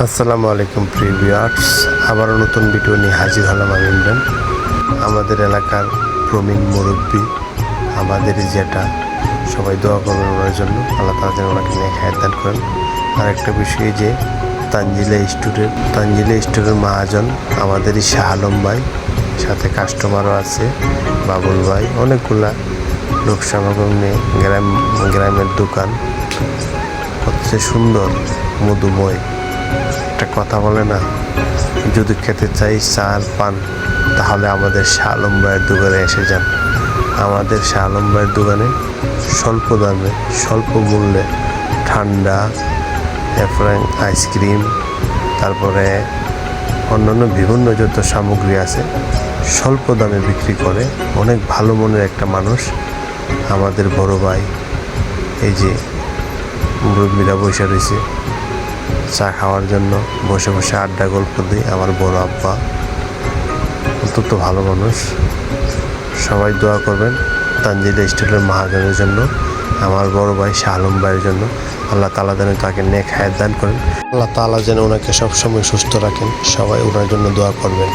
আসসালামু আলাইকুম প্রিয় ভিউয়ার্স, আবারও নতুন ভিডিও নিয়ে হাজির হলাম আমি ইমরান। আমাদের এলাকার প্রবীণ মুরব্বী, আমাদের যেটা সবাই দোয়া করবেন ওনার জন্য, আল্লাহ তাআলা যেন ওনাকে নিয়ে হায়াত দান করেন। আর একটা বিষয় যে তানজিলা স্টোরের মহাজন আমাদেরই শাহ আলম ভাই, সাথে কাস্টমারও আছে বাবুল ভাই, অনেকগুলা লোক সমাগম নিয়ে গ্রামের দোকান কত সুন্দর মধুময়। একটা কথা বলে না, যদি খেতে চাই চার পান তাহলে আমাদের শাহ আলম ভাইয়ের দোকানে এসে যান। আমাদের শাহ আলম ভাইয়ের দোকানে স্বল্প দামে স্বল্প মূল্যে ঠান্ডা, আইসক্রিম, তারপরে অন্যান্য বিভিন্ন যত সামগ্রী আছে স্বল্প দামে বিক্রি করে। অনেক ভালো মনের একটা মানুষ আমাদের বড় ভাই। এই যে মুরব্বীরা বসে রয়েছে চা খাওয়ার জন্য, বসে বসে আড্ডা গল্প দিই। আমার বড় আব্বা অত্যন্ত ভালো মানুষ। সবাই দোয়া করবেন তানজিলা স্টোরের মহাজনের জন্য, আমার বড় ভাই শাহ আলম ভাইয়ের জন্য। আল্লাহ তাআলা যেন তাকে নেক হায়াত দান করেন, আল্লাহ তাআলা যেন ওনাকে সবসময় সুস্থ রাখেন। সবাই ওনার জন্য দোয়া করবেন।